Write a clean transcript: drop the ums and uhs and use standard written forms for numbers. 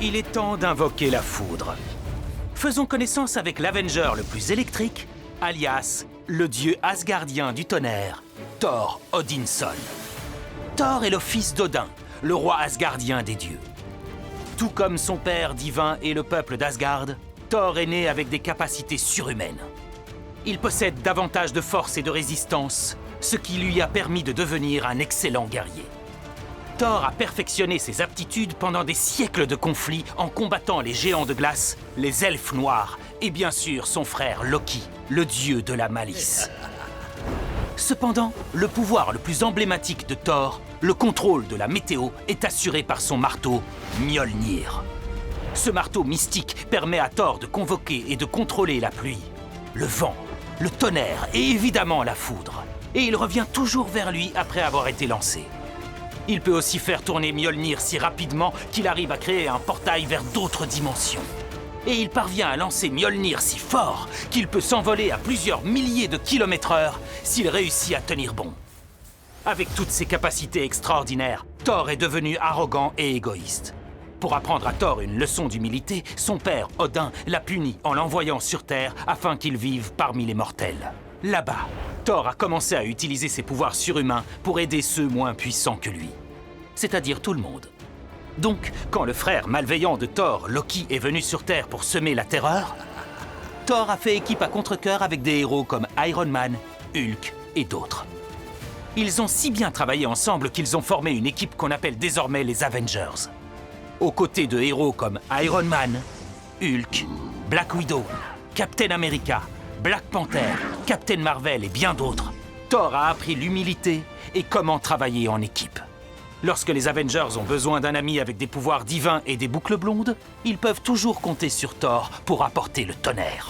Il est temps d'invoquer la foudre. Faisons connaissance avec l'Avenger le plus électrique, alias le dieu asgardien du tonnerre, Thor Odinson. Thor est le fils d'Odin, le roi asgardien des dieux. Tout comme son père divin et le peuple d'Asgard, Thor est né avec des capacités surhumaines. Il possède davantage de force et de résistance, ce qui lui a permis de devenir un excellent guerrier. Thor a perfectionné ses aptitudes pendant des siècles de conflits en combattant les géants de glace, les elfes noirs et bien sûr son frère Loki, le dieu de la malice. Cependant, le pouvoir le plus emblématique de Thor, le contrôle de la météo, est assuré par son marteau Mjolnir. Ce marteau mystique permet à Thor de convoquer et de contrôler la pluie, le vent, le tonnerre et évidemment la foudre. Et il revient toujours vers lui après avoir été lancé. Il peut aussi faire tourner Mjolnir si rapidement qu'il arrive à créer un portail vers d'autres dimensions. Et il parvient à lancer Mjolnir si fort qu'il peut s'envoler à plusieurs milliers de kilomètres/heure s'il réussit à tenir bon. Avec toutes ses capacités extraordinaires, Thor est devenu arrogant et égoïste. Pour apprendre à Thor une leçon d'humilité, son père, Odin, l'a puni en l'envoyant sur Terre afin qu'il vive parmi les mortels. Là-bas, Thor a commencé à utiliser ses pouvoirs surhumains pour aider ceux moins puissants que lui, c'est-à-dire tout le monde. Donc, quand le frère malveillant de Thor, Loki, est venu sur Terre pour semer la terreur, Thor a fait équipe à contre-cœur avec des héros comme Iron Man, Hulk et d'autres. Ils ont si bien travaillé ensemble qu'ils ont formé une équipe qu'on appelle désormais les Avengers. Aux côtés de héros comme Iron Man, Hulk, Black Widow, Captain America, Black Panther, Captain Marvel et bien d'autres, Thor a appris l'humilité et comment travailler en équipe. Lorsque les Avengers ont besoin d'un ami avec des pouvoirs divins et des boucles blondes, ils peuvent toujours compter sur Thor pour apporter le tonnerre.